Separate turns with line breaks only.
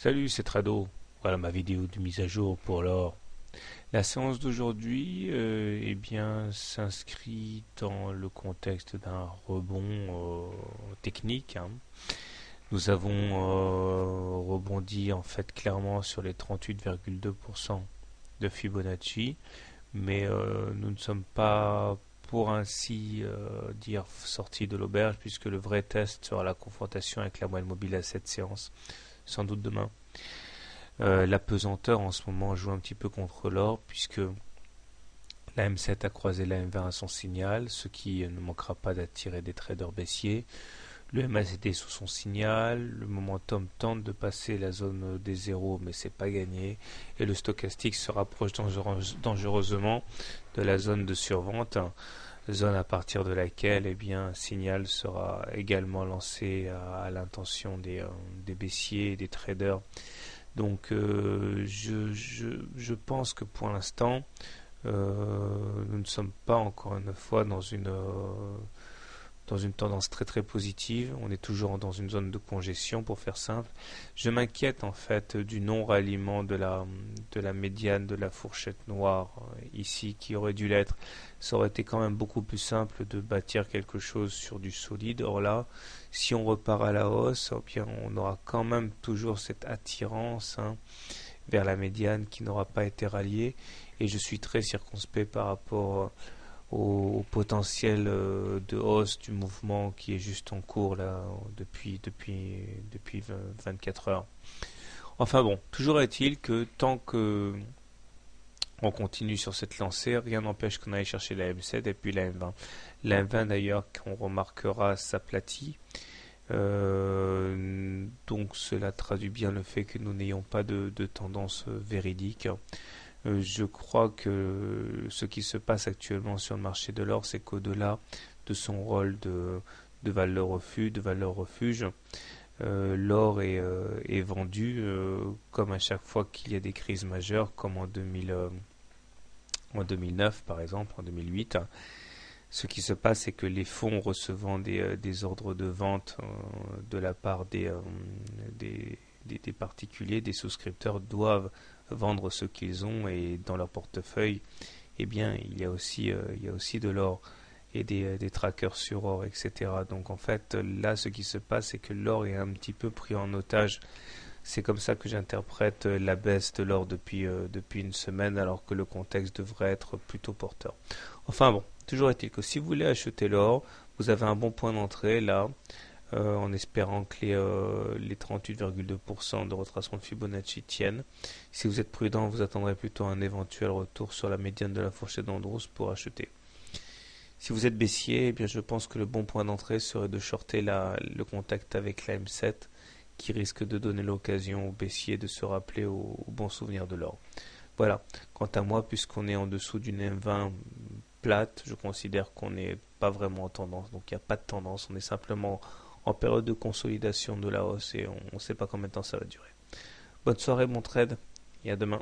Salut, c'est Trado. Voilà ma vidéo de mise à jour pour l'or. La séance d'aujourd'hui s'inscrit dans le contexte d'un rebond technique, hein. Nous avons rebondi en fait clairement sur les 38,2% de Fibonacci, mais nous ne sommes pas pour ainsi dire sortis de l'auberge puisque le vrai test sera la confrontation avec la moyenne mobile à cette séance, sans doute demain. La pesanteur en ce moment joue un petit peu contre l'or puisque la M7 a croisé la M20 à son signal, ce qui ne manquera pas d'attirer des traders baissiers. Le MACD sous son signal, le momentum tente de passer la zone des zéros mais c'est pas gagné et le stochastique se rapproche dangereusement de la zone de survente, zone à partir de laquelle un signal sera également lancé à l'intention des baissiers et des traders. Donc je pense que pour l'instant, nous ne sommes pas encore une fois dans une tendance très très positive. On est toujours dans une zone de congestion pour faire simple. Je m'inquiète en fait du non-ralliement de la médiane de la fourchette noire ici qui aurait dû l'être. Ça aurait été quand même beaucoup plus simple de bâtir quelque chose sur du solide. Or là, si on repart à la hausse, on aura quand même toujours cette attirance vers la médiane qui n'aura pas été ralliée. Et je suis très circonspect par rapport au potentiel de hausse du mouvement qui est juste en cours là depuis 24 heures. Enfin bon, toujours est-il que tant que on continue sur cette lancée, rien n'empêche qu'on aille chercher la M7 et puis la M20. La M20 d'ailleurs qu'on remarquera s'aplatit. Donc cela traduit bien le fait que nous n'ayons pas de tendance véridique. Je crois que ce qui se passe actuellement sur le marché de l'or, c'est qu'au-delà de son rôle de valeur refuge, l'or est vendu comme à chaque fois qu'il y a des crises majeures, comme en 2009 par exemple, en 2008. Ce qui se passe, c'est que les fonds recevant des ordres de vente de la part des particuliers, des souscripteurs, doivent vendre ce qu'ils ont et dans leur portefeuille, il y a aussi de l'or et des trackers sur or, etc. Donc en fait, là, ce qui se passe, c'est que l'or est un petit peu pris en otage. C'est comme ça que j'interprète la baisse de l'or depuis une semaine, alors que le contexte devrait être plutôt porteur. Enfin bon, toujours est-il que si vous voulez acheter l'or, vous avez un bon point d'entrée là, en espérant que les 38,2% de retracement de Fibonacci tiennent. Si vous êtes prudent, vous attendrez plutôt un éventuel retour sur la médiane de la fourchette d'Andrews pour acheter. Si vous êtes baissier, je pense que le bon point d'entrée serait de shorter le contact avec la M7 qui risque de donner l'occasion aux baissiers de se rappeler au bon souvenir de l'or. Voilà. Quant à moi, puisqu'on est en dessous d'une M20 plate, je considère qu'on n'est pas vraiment en tendance. Donc il n'y a pas de tendance, on est simplement en période de consolidation de la hausse et on ne sait pas combien de temps ça va durer. Bonne soirée, bon trade et à demain.